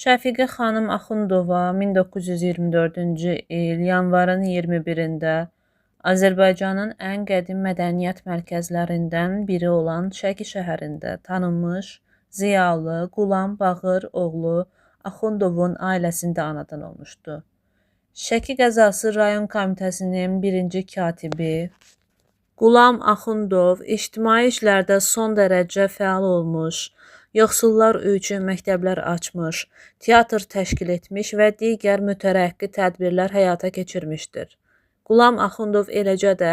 Şəfiqə xanım Axundova 1924-cü il yanvarın 21-də Azərbaycanın ən qədim mədəniyyət mərkəzlərindən biri olan Şəki şəhərində tanınmış, ziyalı Qulam Bağır oğlu Axundovun ailəsində anadan olmuşdu. Şəki Qəzası Rayon Komitəsinin birinci katibi Qulam Axundov ictimai işlərdə son dərəcə fəal olmuş, yoxsullar üçün məktəblər açmış, teatr təşkil etmiş və digər mütərəqqi tədbirlər həyata keçirmişdir. Qulam Axundov eləcə də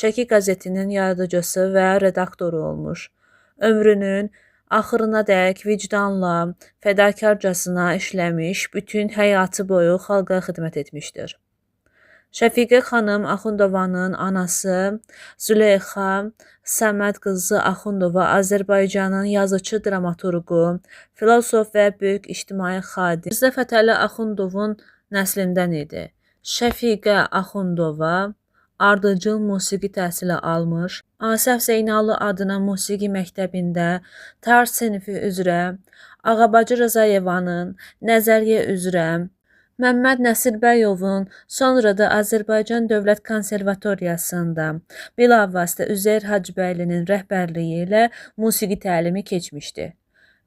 Şəki qəzetinin yaradıcısı və redaktoru olmuş. Ömrünün axırınadək vicdanla, fədakarcasına işləmiş, bütün həyatı boyu xalqa xidmət etmişdir. Şəfiqə xanım Axundovanın anası Züleyxa Səməd qızı Axundova Azərbaycanın yazıcı, dramaturqu, filosof və böyük ictimai xadim Mirzə Fətəli Axundovun nəslindən idi. Şəfiqə Axundova ardıcıl musiqi təhsili almış, Asəf Zeynallı adına musiqi məktəbində tarz sinifi üzrə, Ağabacı Rzayevanın nəzəriyyə üzrə, Məmməd Nəsirbəyovun, sonra da Azərbaycan Dövlət Konservatoriyasında bilavasitə Üzeyir Hacıbəylinin rəhbərliyi ilə musiqi təlimi keçmişdi.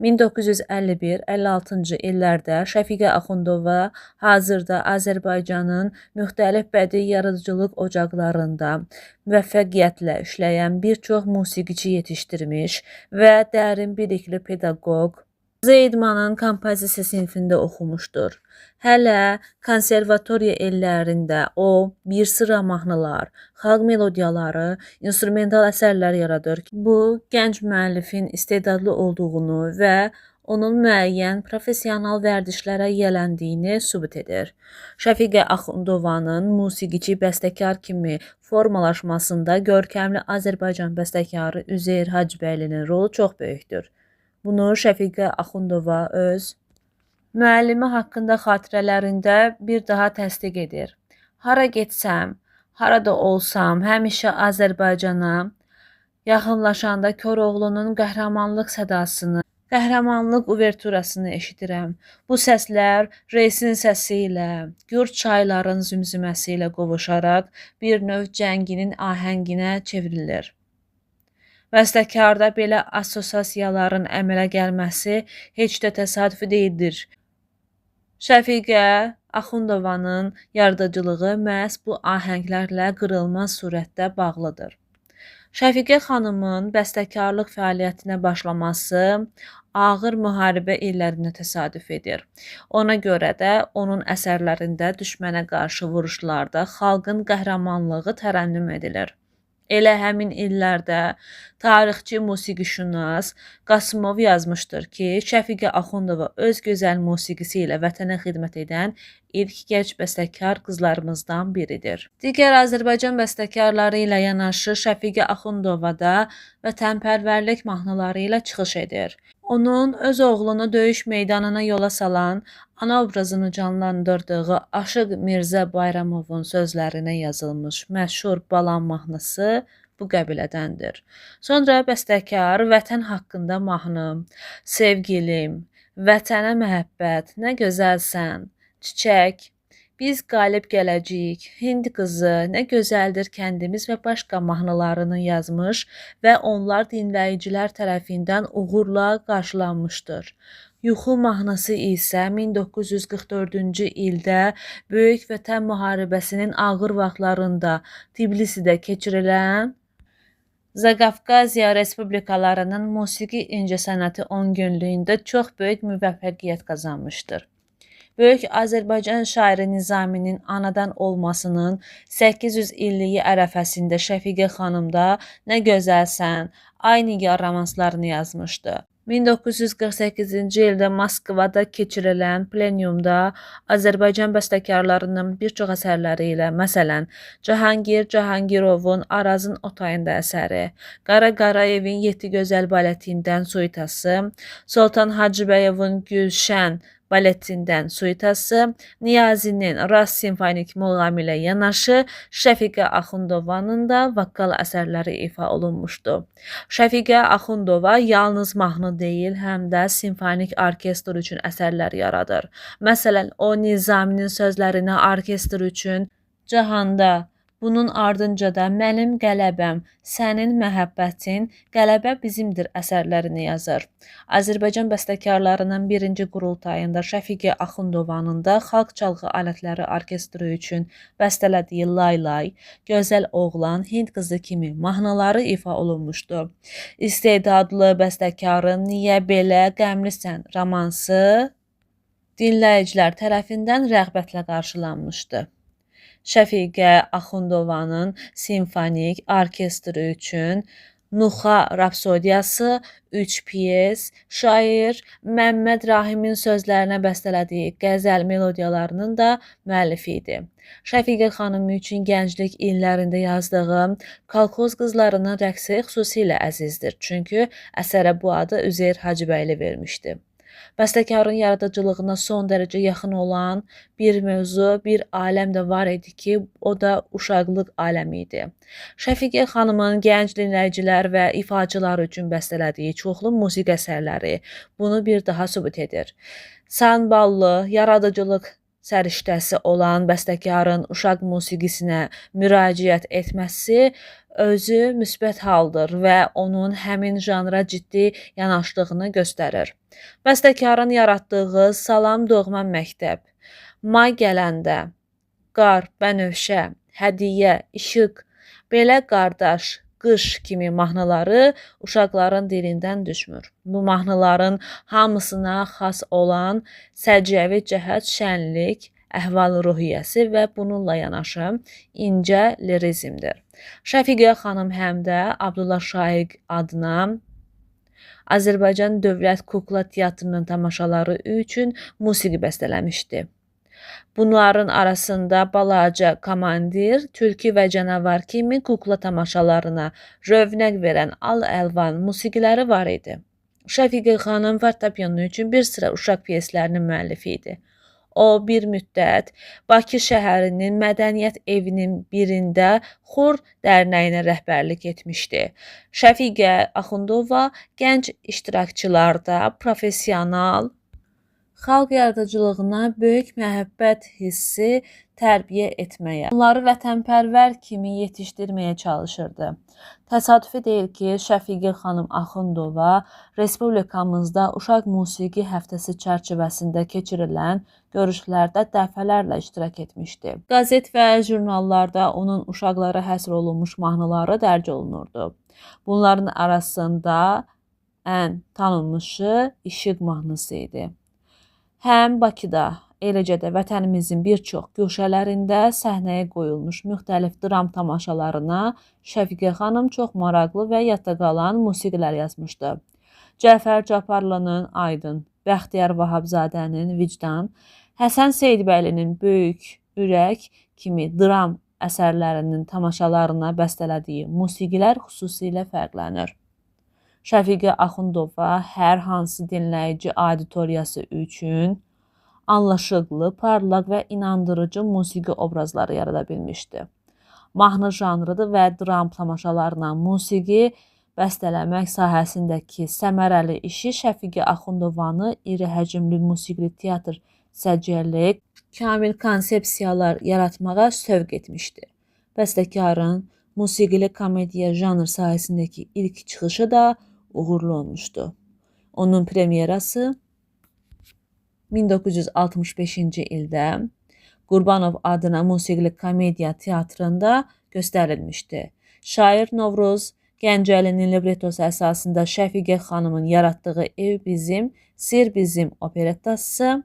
1951-56-cı illərdə Şəfiqə Axundova hazırda Azərbaycanın müxtəlif bədii yaradıcılıq ocaqlarında müvəffəqiyyətlə işləyən bir çox musiqiçi yetişdirmiş və dərin bilikli pedaqoq, Zeydmanın kompozisiya sinifində oxumuşdur. Hələ konservatoriya illərində o bir sıra mahnılar, xalq melodiyaları, instrumental əsərlər yaradır ki, bu gənc müəllifin istedadlı olduğunu və onun müəyyən professional vərdişlərə yiyələndiyini sübut edir. Şəfiqə Axundovanın musiqiçi bəstəkar kimi formalaşmasında görkəmli Azərbaycan bəstəkarı Üzeyir Hacıbəylinin rolu çox böyükdür. Bunu Şəfiqə Axundova öz müəllimi haqqında xatirələrində bir daha təsdiq edir. Hara getsəm, harada olsam, həmişə Azərbaycana yaxınlaşanda Koroğlunun qəhrəmanlıq sədasını, qəhrəmanlıq uverturasını eşidirəm. Bu səslər reisin səsi ilə, gür çayların zümzüməsi ilə qovuşaraq bir növ cənginin ahənginə çevrilir. Bəstəkarda belə assosiasiyaların əmələ gəlməsi heç də təsadüfi deyildir. Şəfiqə Axundovanın yaradıcılığı məhz bu ahənglərlə qırılmaz surətdə bağlıdır. Şəfiqə xanımın bəstəkarlıq fəaliyyətinə başlaması ağır müharibə illərində təsadüf edir. Ona görə də onun əsərlərində düşmənə qarşı vuruşlarda xalqın qəhrəmanlığı tərənnüm edilir. Elə həmin illərdə tarixçi musiqişünas Qasımov yazmışdır ki, Şəfiqə Axundova öz gözəl musiqisi ilə vətənə xidmət edən ilk gənc bəstəkar qızlarımızdan biridir. Digər Azərbaycan bəstəkarları ilə yanaşı Şəfiqə Axundova da vətənpərvərlik mahnıları ilə çıxış edir. Onun öz oğlunu döyüş meydanına yola salan, ana obrazını canlandırdığı Aşıq Mirzə Bayramovun sözlərinə yazılmış məşhur Balam mahnısı bu qəbilədəndir. Sonra bəstəkar vətən haqqında mahnı, sevgilim, vətənə məhəbbət, nə gözəlsən, çiçək, biz qalib gələcəyik, Hind qızı, nə gözəldir kəndimiz və başqa mahnılarını yazmış və onlar dinləyicilər tərəfindən uğurla qarşılanmışdır. Yuxu mahnısı isə 1944-cü ildə Böyük Vətən müharibəsinin ağır vaxtlarında Tbilisidə keçirilən Zaqafqaziya Respublikalarının musiqi incəsənəti 10 günlüyündə çox böyük müvəffəqiyyət qazanmışdır. Böyük Azərbaycan şairi Nizaminin anadan olmasının 800 illiyi ərəfəsində Şəfiqə xanım da Nə gözəlsən, Ay Nigar romanslarını yazmışdı. 1948-ci ildə Moskvada keçirilən plenyumda Azərbaycan bəstəkarlarının bir çox əsərləri ilə, məsələn, Cahangir Cahangirovun Arazın Otayında əsəri, Qara Qarayevin 7 gözəl baletindən suitası, Soltan Hacıbəyovun Gülşən baletindən suitası, Niyazinin Rast simfonik muğamı ilə yanaşı Şəfiqə Axundovanın da vokal əsərləri ifa olunmuşdu. Şəfiqə Axundova yalnız mahnı deyil, həm də simfonik orkestr üçün əsərlər yaradır. Məsələn, o Nizaminin sözlərini orkestr üçün Cahanda, bunun ardınca da Mənim qələbəm, Sənin məhəbbətin, Qələbə bizimdir əsərlərini yazır. Azərbaycan bəstəkarlarının birinci qurultayında Şəfiqə Axundovanın da xalq çalğı alətləri orkestri üçün bəstələdiyi Lay Lay, Gözəl Oğlan, Hind qızı kimi mahnıları ifa olunmuşdu. İstedadlı bəstəkarın Niyə belə qəmlisən romansı dinləyicilər tərəfindən rəğbətlə qarşılanmışdı. Şəfiqə Axundovanın simfonik orkestri üçün Nuxa Rapsodiyası, 3 piyes, şair Məmməd Rahimin sözlərinə bəstələdiyi qəzəl melodiyalarının da müəllifi idi. Şəfiqə xanım üçün gənclik illərində yazdığı Kolxoz qızlarının rəqsi xüsusilə əzizdir, çünki əsərə bu adı Üzeyir Hacıbəyli vermişdi. Bəstəkarın yaradıcılığına son dərəcə yaxın olan bir mövzu, bir aləm də var idi ki, o da uşaqlıq aləmi idi. Şəfiqə xanımın gənc dinləyicilər və ifaçılar üçün bəstələdiyi çoxlu musiqi əsərləri bunu bir daha sübut edir. Sanballı, yaradıcılıq səriştəsi olan bəstəkarın uşaq musiqisinə müraciət etməsi özü müsbət haldır və onun həmin janra ciddi yanaşdığını göstərir. Bəstəkarın yaratdığı Salam Doğma Məktəb, May gələndə, Qar, Bənövşə, Hədiyyə, İşıq, Belə Qardaş, Qış kimi mahnıları uşaqların dilindən düşmür. Bu mahnıların hamısına xas olan səciyyəvi cəhət şənlik, əhval-ruhiyyəsi və bununla yanaşı incə lirizmdir. Şəfiqə xanım həm də Abdullah Şaiq adına Azərbaycan Dövlət Kukla Teatrının tamaşaları üçün musiqi bəstələmişdi. Bunların arasında Balaca Komandir, Tülkü və Canavar kimi kukla tamaşalarına rövnəq verən al-əlvan musiqiləri var idi. Şəfiqə xanım fortepiano üçün bir sıra uşaq pyeslərinin müəllifi idi. O, bir müddət Bakı şəhərinin mədəniyyət evinin birində xor dərnəyinə rəhbərlik etmişdi. Şəfiqə Axundova gənc iştirakçılarda professional xalq yaradıcılığına böyük məhəbbət hissi tərbiyə etməyə, onları vətənpərvər kimi yetişdirməyə çalışırdı. Təsadüfi deyil ki, Şəfiqə xanım Axundova Respublikamızda Uşaq Musiqi Həftəsi çərçivəsində keçirilən görüşlərdə dəfələrlə iştirak etmişdi. Qəzet və jurnallarda onun uşaqlara həsr olunmuş mahnıları dərc olunurdu. Bunların arasında ən tanınmışı İşıq mahnısı idi. Həm Bakıda, eləcə də vətənimizin bir çox güşələrində səhnəyə qoyulmuş müxtəlif dram tamaşalarına Şəfiqə xanım çox maraqlı və yadda qalan musiqilər yazmışdı. Cəfər Cabbarlının Aydın, Bəxtiyar Vahabzadənin Vicdan, Həsən Seyidbəylinin Böyük Ürək kimi dram əsərlərinin tamaşalarına bəstələdiyi musiqilər xüsusilə fərqlənir. Şəfiqə Axundova hər hansı dinləyici auditoriyası üçün anlaşıqlı, parlaq və inandırıcı musiqi obrazları yarada bilmişdi. Mahnı janrıdır və dram tamaşalarına musiqi bəstələmək sahəsindəki səmərəli işi Şəfiqə Axundovanı iri həcmli musiqili teatr səciyyəli, kamil konsepsiyalar yaratmağa sövq etmişdi. Bəstəkarın musiqili komediya janr sahəsindəki ilk çıxışı da uğurlu olmuşdu. Onun premyerası 1965-ci ildə Qurbanov adına musiqili komediya teatrında göstərilmişdi. Şair Novruz Gəncəlinin libretosu əsasında Şəfiqə xanımın yaratdığı Ev bizim, Sir bizim operettası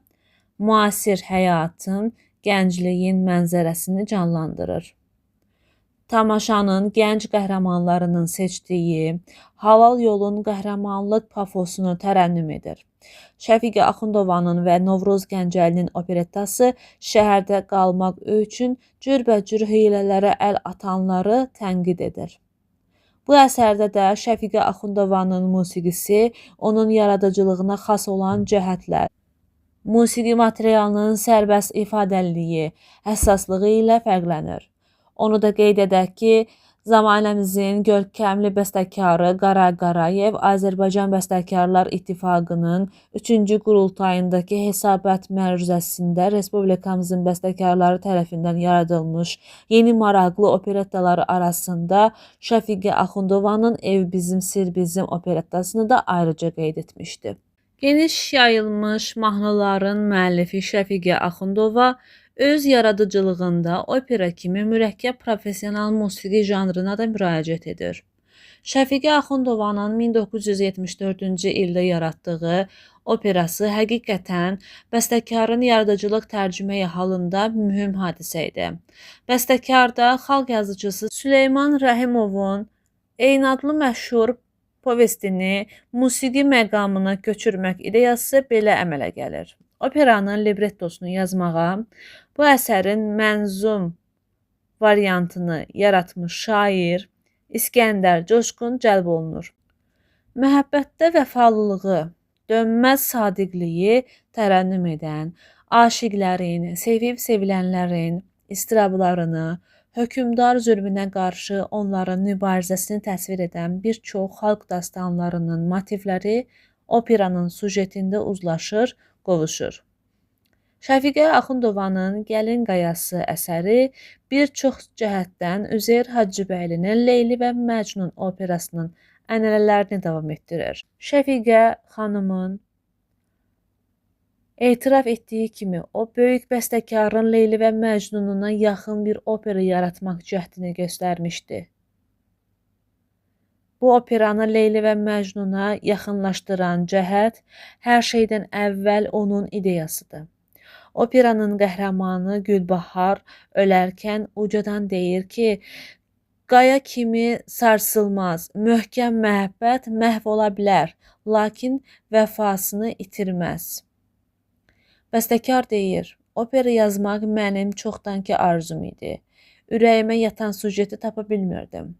müasir həyatın, gəncliyin mənzərəsini canlandırır. Tamaşanın gənc qəhrəmanlarının seçdiyi Halal yolun qəhrəmanlıq pafosunu tərənnüm edir. Şəfiqə Axundovanın və Novruz Gəncəlinin operettası şəhərdə qalmaq üçün cürbəcür hiylələrə əl atanları tənqid edir. Bu əsərdə də Şəfiqə Axundovanın musiqisi onun yaradıcılığına xas olan cəhətlər Musiqi materialının sərbəst ifadəliliyi, həssaslığı ilə fərqlənir. Onu da qeyd edək ki, zamanəmizin görkəmli bəstəkarı Qaray Qarayev Azərbaycan Bəstəkarlar İttifaqının 3-cü qurultayındakı hesabat məruzəsində Respublikamızın bəstəkarları tərəfindən yaradılmış yeni maraqlı operettaları arasında Şəfiqə Axundovanın Ev bizim, Sir bizim operettasını da ayrıca qeyd etmişdi. Geniş yayılmış mahnıların müəllifi Şəfiqə Axundova öz yaradıcılığında opera kimi mürəkkəb professional musiqi janrına da müraciət edir. Şəfiqə Axundovanın 1974-cü ildə yaratdığı operası həqiqətən bəstəkarın yaradıcılıq tərcüməyi halında mühüm hadisə idi. Bəstəkarda xalq yazıcısı Süleyman Rəhimovun eyni adlı məşhur povestini musiqi məqamına köçürmək ideyası belə əmələ gəlir. Operanın librettosunu yazmağa, bu əsərin mənzum variantını yaratmış şair İskəndər Coşqun cəlb olunur. Məhəbbətdə vəfalılığı, dönməz sadiqliyi tərənnüm edən, aşiqlərin, sevib-sevilənlərin istirablarını, hökmdar zülmünə qarşı onların mübarizəsini təsvir edən bir çox xalq dastanlarının motivləri operanın sujetində uzlaşır, qovuşur. Şəfiqə Axundovanın Gəlin Qayası əsəri bir çox cəhətdən Üzeyir Hacıbəylinin Leyli və Məcnun operasının ənənələrini davam etdirir. Şəfiqə xanımın etiraf etdiyi kimi, o böyük bəstəkarın Leyli və Məcnununa yaxın bir opera yaratmaq cəhdini göstərmişdi. Bu operanı Leyli və Məcnuna yaxınlaşdıran cəhət hər şeydən əvvəl onun ideyasıdır. Operanın qəhrəmanı Gülbahar ölərkən ucadan deyir ki, qaya kimi sarsılmaz, möhkəm məhəbbət məhv ola bilər, lakin vəfasını itirməz. Bəstəkar deyir, opera yazmaq mənim çoxdankı arzum idi. Ürəyimə yatan sujeti tapa bilmirdim.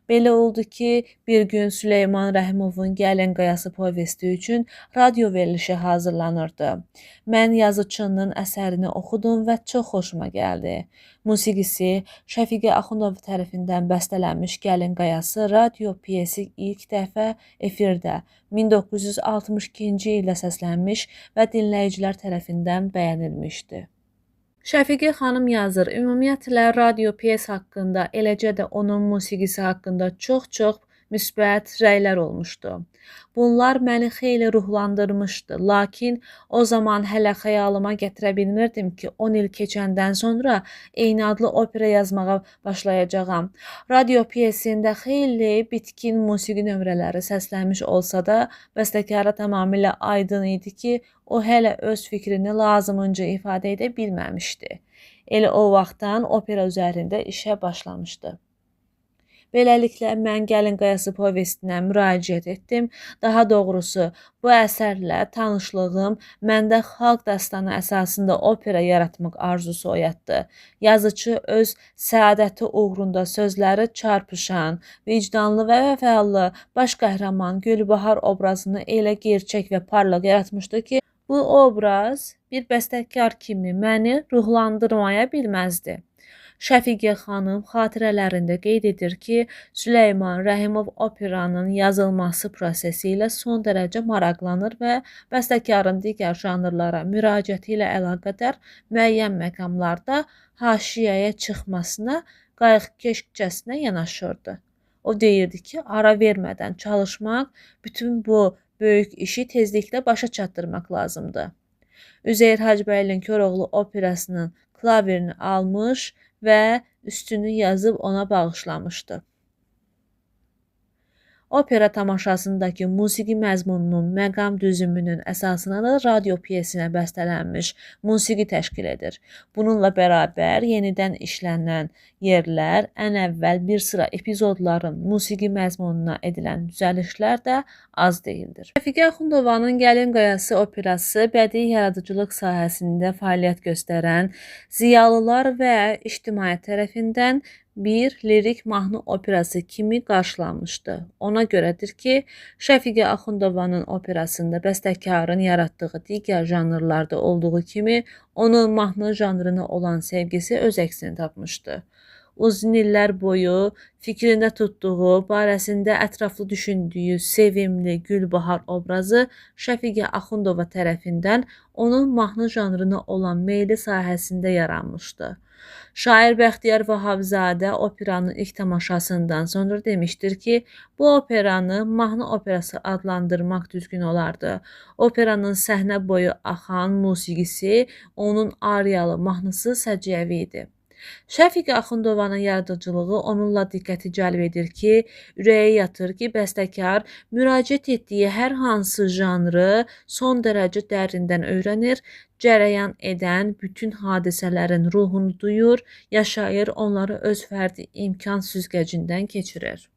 Belə oldu ki, bir gün Süleyman Rəhimovun Gəlin Qayası povesti üçün radio verilişi hazırlanırdı. Mən yazıçının əsərini oxudum və çox xoşuma gəldi. Musiqisi Şəfiqə Axundova tərəfindən bəstələnmiş Gəlin Qayası radio piyesi ilk dəfə efirdə 1962-ci ildə səslənmiş və dinləyicilər tərəfindən bəyənilmişdi. Şəfiqə xanım yazır, ümumiyyətlə radio piyes haqqında, eləcə də onun musiqisi haqqında çox müsbət rəylər olmuşdu. Bunlar məni xeyli ruhlandırmışdı, lakin o zaman hələ xəyalıma gətirə bilmirdim ki, 10 il keçəndən sonra eyni adlı opera yazmağa başlayacağam. Radio piyesində xeyli bitkin musiqi nömrələri səslənmiş olsa da, bəstəkara tamamilə aydın idi ki, o hələ öz fikrini lazımınca ifadə edə bilməmişdi. Elə o vaxtdan opera üzərində işə başlamışdı. Beləliklə, mən Gəlin Qayası povestinə müraciət etdim. Daha doğrusu, bu əsərlə tanışlığım məndə xalq dastanı əsasında opera yaratmaq arzusu oyatdı. Yazıcı öz səadəti uğrunda sözləri çarpışan, vicdanlı və vəfalı baş qəhrəman Gülbahar obrazını elə gerçək və parlaq yaratmışdı ki, bu obraz bir bəstəkar kimi məni ruhlandırmaya bilməzdi. Şəfiqə xanım xatirələrində qeyd edir ki, Süleyman Rəhimov operanın yazılması prosesi ilə son dərəcə maraqlanır və bəstəkarın digər janrlara müraciəti ilə əlaqədar müəyyən məqamlarda haşiyəyə çıxmasına qayğıkeşcəsinə yanaşırdı. O deyirdi ki, ara vermədən çalışmaq, bütün bu böyük işi tezliklə başa çatdırmaq lazımdır. Üzeyir Hacıbəylin Koroğlu operasının klavirini almış və üstünü yazıb ona bağışlamışdı. Opera tamaşasındakı musiqi məzmununun məqam düzümünün əsasına da radio piyesinə bəstələnmiş musiqi təşkil edir. Bununla bərabər yenidən işlənən yerlər, ən əvvəl bir sıra epizodların musiqi məzmununa edilən düzəlişlər də az deyildir. Şəfiqə Axundovanın Gəlin Qayası operası bədii yaradıcılıq sahəsində fəaliyyət göstərən ziyalılar və ictimaiyyət tərəfindən bir lirik mahnı operası kimi qarşılanmışdı. Ona görədir ki, Şəfiqə Axundovanın operasında bəstəkarın yaratdığı digər janrlarda olduğu kimi, onun mahnı janrına olan sevgisi öz əksini tapmışdı. Uzun illər boyu fikrində tutduğu, barəsində ətraflı düşündüyü sevimli Gülbahar obrazı Şəfiqə Axundova tərəfindən onun mahnı janrına olan meyli sahəsində yaranmışdı. Şair Bəxtiyar Vahabzadə operanın ilk tamaşasından sonra demişdir ki, bu operanı mahnı operası adlandırmaq düzgün olardı. Operanın səhnə boyu axan musiqisi, onun ariyalı mahnısı səciyyəvi idi. Şəfiqə Axundovanın yaradıcılığı onunla diqqəti cəlb edir ki, ürəyə yatır ki, bəstəkar müraciət etdiyi hər hansı janrı son dərəcə dərindən öyrənir, cərəyan edən bütün hadisələrin ruhunu duyur, yaşayır, onları öz fərdi imkan süzgəcindən keçirir.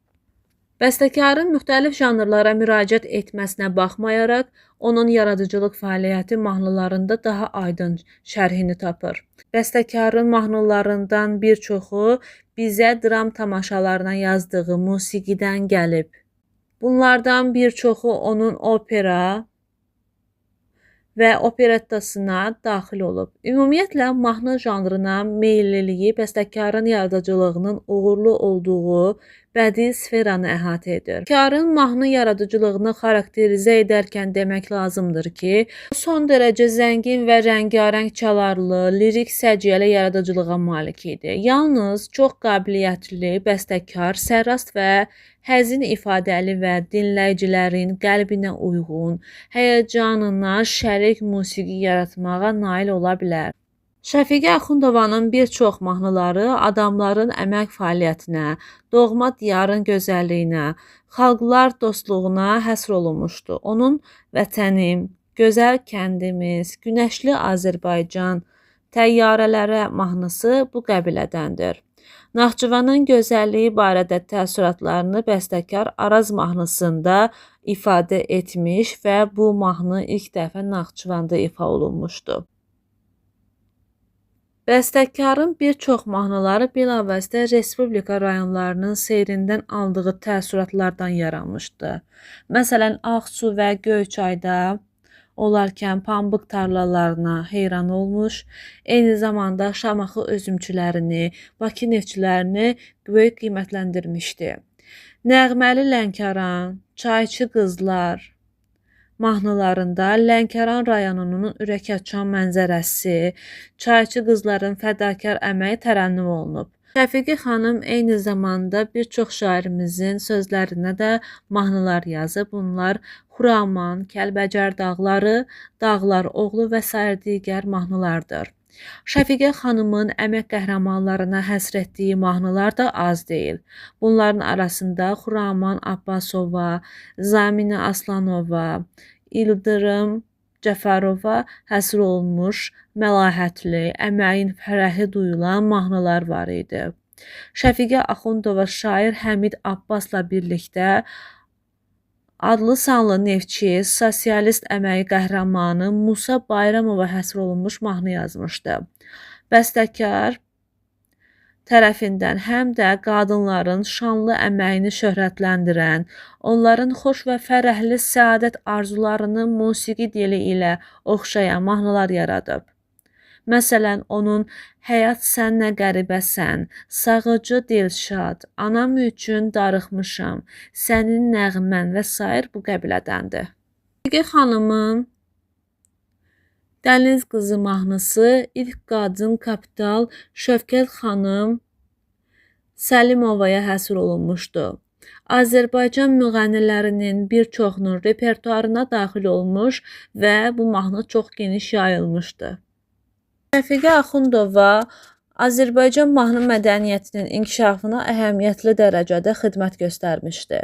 Bəstəkarın müxtəlif janrlara müraciət etməsinə baxmayaraq, onun yaradıcılıq fəaliyyəti mahnılarında daha aydın şərhini tapır. Bəstəkarın mahnılarından bir çoxu bizə dram tamaşalarına yazdığı musiqidən gəlib. Bunlardan bir çoxu onun opera və operettasına daxil olub. Ümumiyyətlə, mahnı janrına meylliliyi bəstəkarın yaradıcılığının uğurlu olduğu bədii sferanı əhatə edir. Bəstəkarın mahnı yaradıcılığını xarakterizə edərkən demək lazımdır ki, son dərəcə zəngin və rəngarəng çalarlı, lirik səciyyəli yaradıcılığa malik idi. Yalnız çox qabiliyyətli bəstəkar, sərrast və həzin ifadəli və dinləyicilərin qəlbinə uyğun, həyəcanına şərik musiqi yaratmağa nail ola bilər. Şəfiqə Axundovanın bir çox mahnıları adamların əmək fəaliyyətinə, doğma diyarın gözəlliyinə, xalqlar dostluğuna həsr olunmuşdu. Onun Vətənim, Gözəl kəndimiz, Günəşli Azərbaycan, Təyyarələrə mahnısı bu qəbilədəndir. Naxçıvanın gözəlliyi barədə təəssüratlarını bəstəkar Araz mahnısında ifadə etmiş və bu mahnı ilk dəfə Naxçıvanda ifa olunmuşdu. Bəstəkarın bir çox mahnıları bilavasitə Respublika rayonlarının seyrindən aldığı təəssüratlardan yaranmışdı. Məsələn, Ağsu və Göyçayda olarkən pambıq tarlalarına heyran olmuş, eyni zamanda Şamaxı özümçülərini, Bakı neftçilərini böyük qiymətləndirmişdi. Nəğməli Lənkəran, Çayçı qızlar mahnılarında Lənkəran rayonunun ürəkaçan mənzərəsi, çayçı qızların fədakar əməyi tərənnüm olunub. Şəfiqə xanım eyni zamanda bir çox şairimizin sözlərinə də mahnılar yazıb. Bunlar Xuraman, Kəlbəcər dağları, Dağlar oğlu və sair digər mahnılardır. Şəfiqə xanımın əmək qəhrəmanlarına həsr etdiyi mahnılar da az deyil. Bunların arasında Xuraman Abbasova, Zaminə Aslanova, İldırım Cəfərova həsr olunmuş məlahətli, əməyin fərəhi duyulan mahnılar var idi. Şəfiqə Axundova şair Həmid Abbasla birlikdə adlı sanlı neftçi, sosialist əməyi qəhrəmanı Musa Bayramova həsr olunmuş mahnı yazmışdı. Bəstəkar tərəfindən həm də qadınların şanlı əməyini şöhrətləndirən, onların xoş və fərəhli səadət arzularını musiqi dili ilə oxşayan mahnılar yaradıb. Məsələn, onun Həyat sən nə qəribəsən, Sağıcı Dilşad, Anam üçün darıxmışam, Sənin nəğmən və sair bu qəbilədəndir. Şəfiqə xanımın Dəniz qızı mahnısı ilk qadın kapital Şövkət xanım Səlimovaya həsr olunmuşdu. Azərbaycan müğənnilərinin bir çoxunun repertuarına daxil olmuş və bu mahnı çox geniş yayılmışdı. Şəfiqə Axundova Azərbaycan mahnı mədəniyyətinin inkişafına əhəmiyyətli dərəcədə xidmət göstərmişdi.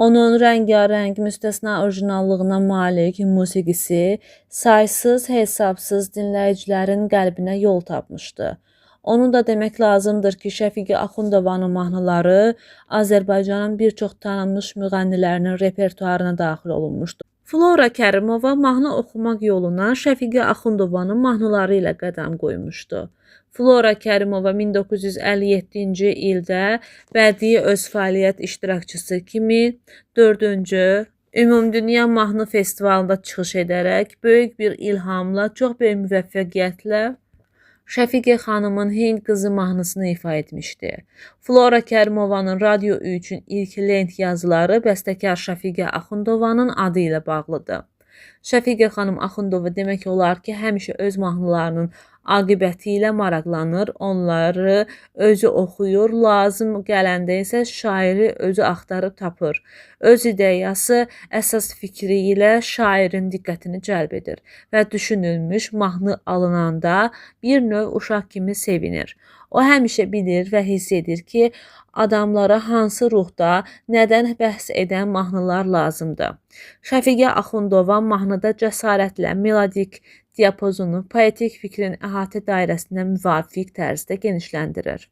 Onun rəngarəng, müstəsna orijinallığına malik musiqisi saysız, hesabsız dinləyicilərin qəlbinə yol tapmışdı. Onu da demək lazımdır ki, Şəfiqə Axundovanın mahnıları Azərbaycanın bir çox tanınmış müğənnilərinin repertuarına daxil olunmuşdu. Flora Kərimova mahnı oxumaq yoluna Şəfiqə Axundovanın mahnıları ilə qədəm qoymuşdu. Flora Kərimova 1957-ci ildə bədii öz fəaliyyət iştirakçısı kimi 4-cü Ümumdünya Mahnı Festivalında çıxış edərək böyük bir ilhamla, çox böyük müvəffəqiyyətlə Şəfiqə xanımın Hind qızı mahnısını ifa etmişdi. Flora Kərimovanın Radio 3-ün ilk lent yazıları bəstəkar Şəfiqə Axundovanın adı ilə bağlıdır. Şəfiqə xanım Axundova demək olar ki, həmişə öz mahnılarının aqibəti ilə maraqlanır, onları özü oxuyur, lazım gələndə isə şairi özü axtarıb tapır. Öz ideyası, əsas fikri ilə şairin diqqətini cəlb edir və düşünülmüş mahnı alınanda bir növ uşaq kimi sevinir. O həmişə bilir və hiss edir ki, adamlara hansı ruhda, nədən bəhs edən mahnılar lazımdır. Şəfiqə Axundova mahnıda cəsarətlə melodik diapazonu poetik fikrin əhatə dairəsinə müvafiq tərzdə genişləndirir.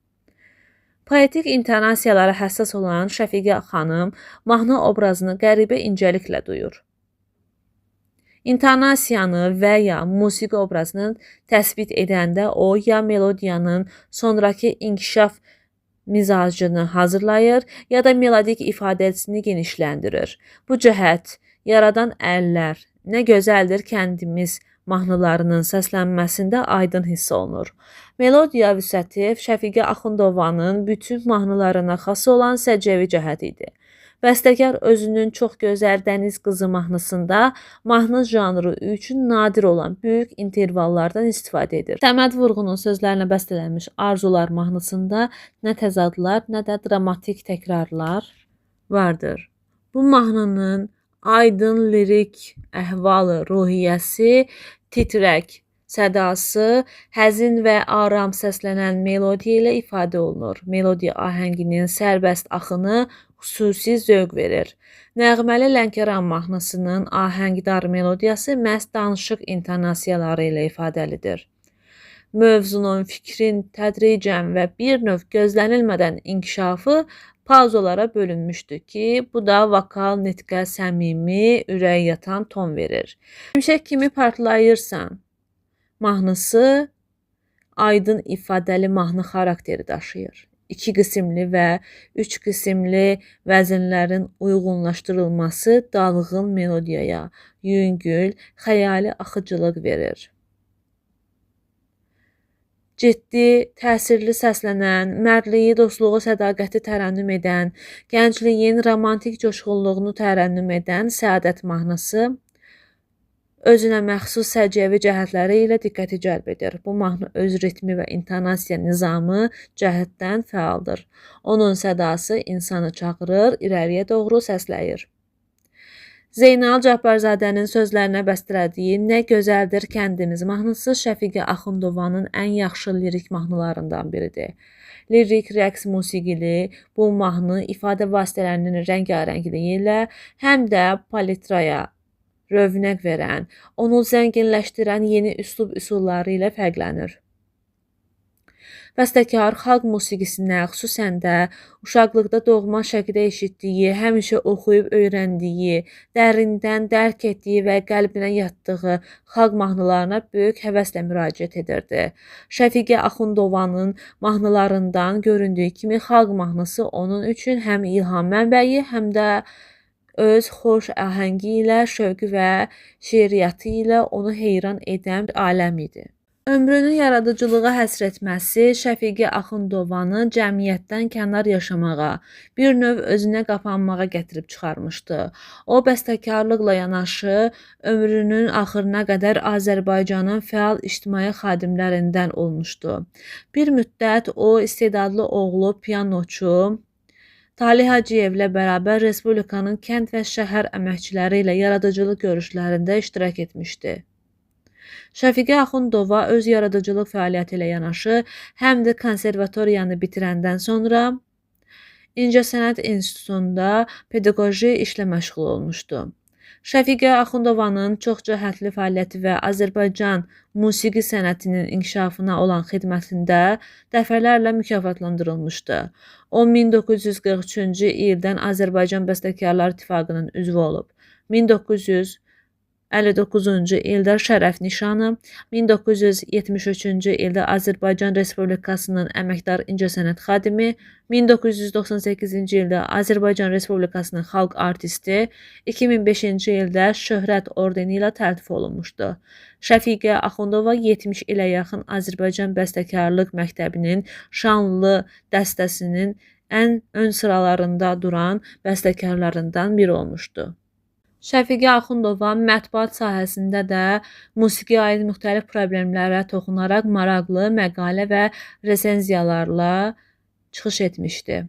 Poetik intonasiyalara həssas olan Şəfiqə xanım mahnı obrazını qəribə incəliklə duyur. İntonasiyanı və ya musiqi obrazını təsbit edəndə o ya melodiyanın sonrakı inkişaf mizacını hazırlayır, ya da melodik ifadəsini genişləndirir. Bu cəhət yaradan əllər, nə gözəldir kəndimiz mahnılarının səslənməsində aydın hiss olunur. Melodiya vüsəti Şəfiqə Axundovanın bütün mahnılarına xas olan səciyyəvi cəhət idi. Bəstəkar özünün çox gözəl Dəniz qızı mahnısında mahnı janrı üçün nadir olan böyük intervallardan istifadə edir. Səməd Vurğunun sözlərinə bəstələnmiş Arzular mahnısında nə təzadlar, nə də dramatik təkrarlar vardır. Bu mahnının aydın lirik əhvalı, ruhiyyəsi, titrək sədası, həzin və aram səslənən melodiya ilə ifadə olunur. Melodiya ahənginin sərbəst axını xüsusi zövq verir. Nəğməli Lənkəran mahnısının ahəngdar melodiyası məhz danışıq intonasiyaları ilə ifadəlidir. Mövzunun, fikrin tədricən və bir növ gözlənilmədən inkişafı pauzalara bölünmüşdü ki, bu da vokal nitqə səmimi, ürək yatan ton verir. Həmişə kimi partlayırsan mahnısı aydın ifadəli mahnı xarakteri daşıyır. 2 qismli və 3 qismli vəzinlərin uyğunlaşdırılması dalğın melodiyaya yüngül, xəyali axıcılıq verir. Ciddi, təsirli səslənən, mərdliyi, dostluğu, sədaqəti tərənnüm edən, gəncliyin romantik coşğunluğunu tərənnüm edən Səadət mahnısı özünə məxsus səciyyəvi cəhətləri ilə diqqəti cəlb edir. Bu mahnı öz ritmi və intonasiya nizamı cəhətdən fəaldır. Onun sədası insanı çağırır, irəliyə doğru səsləyir. Zeynal Cabbarzadənin sözlərinə bəstələdiyi Nə gözəldir kəndimiz mahnısı Şəfiqə Axundovanın ən yaxşı lirik mahnılarından biridir. Lirik, rəqs musiqili bu mahnı ifadə vasitələrinin rəngarəngliyi ilə həm də palitraya rövnəq verən, onu zənginləşdirən yeni üslub üsulları ilə fərqlənir. Bəstəkar xalq musiqisinə, xüsusən də uşaqlıqda doğma şəkildə eşitdiyi, həmişə oxuyub öyrəndiyi, dərindən dərk etdiyi və qəlbinə yatdığı xalq mahnılarına böyük həvəslə müraciət edirdi. Şəfiqə Axundovanın mahnılarından göründüyü kimi xalq mahnısı onun üçün həm ilham mənbəyi, həm də öz xoş ahəngi ilə, şövqü və şeiriyyatı ilə onu heyran edən aləm idi. Ömrünü yaradıcılığa həsr etməsi Şəfiqə Axundovanı cəmiyyətdən kənar yaşamağa, bir növ özünə qapanmağa gətirib çıxarmışdı. O, bəstəkarlıqla yanaşı, ömrünün axırına qədər Azərbaycanın fəal ictimai xadimlərindən olmuşdu. Bir müddət o, istedadlı oğlu pianoçu Talih Hacıyevlə bərabər Respublikanın kənd və şəhər əməkçiləri ilə yaradıcılıq görüşlərində iştirak etmişdi. Şəfiqə Axundova öz yaradıcılıq fəaliyyəti ilə yanaşı, həm də konservatoriyanı bitirəndən sonra İncəsənət İnstitutunda pedaqoji işlə məşğul olmuşdu. Şəfiqə Axundovanın çoxcəhətli fəaliyyəti və Azərbaycan musiqi sənətinin inkişafına olan xidmətində dəfələrlə mükafatlandırılmışdı. O, 1943-cü ildən Azərbaycan Bəstəkarlar İttifaqının üzvü olub. 1900 1959-cu ildə Şərəf nişanı, 1973-cü ildə Azərbaycan Respublikasının Əməkdar İncəsənət xadimi, 1998-ci ildə Azərbaycan Respublikasının xalq artisti, 2005-ci ildə Şöhrət ordeni ilə təltif olunmuşdu. Şəfiqə Axundova 70 ilə yaxın Azərbaycan Bəstəkarlıq Məktəbinin şanlı dəstəsinin ən ön sıralarında duran bəstəkarlarından biri olmuşdu. Şəfiqə Axundova mətbuat sahəsində də musiqiyə aid müxtəlif problemlərə toxunaraq maraqlı məqalə və resenziyalarla çıxış etmişdi.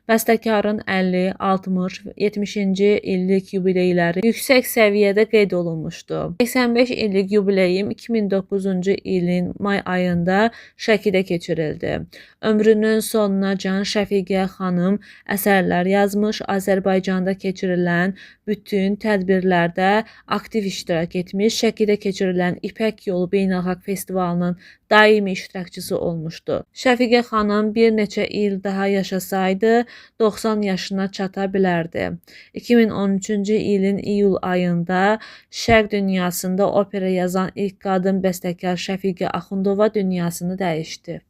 Bəstəkarın 50, 60, 70-ci illik yubileyləri yüksək səviyyədə qeyd olunmuşdu. 85 illik yubileyim 2009-cu ilin may ayında Şəkidə keçirildi. Ömrünün sonunacan Şəfiqə xanım əsərlər yazmış, Azərbaycanda keçirilən bütün tədbirlərdə aktiv iştirak etmiş, Şəkidə keçirilən İpək Yolu Beynəlxalq Festivalının daimi iştirakçısı olmuşdu. Şəfiqə xanım bir neçə il daha yaşasaydı, 90 yaşına çata bilərdi. 2013-cü ilin iyul ayında Şərq dünyasında opera yazan ilk qadın bəstəkar Şəfiqə Axundova dünyasını dəyişdi.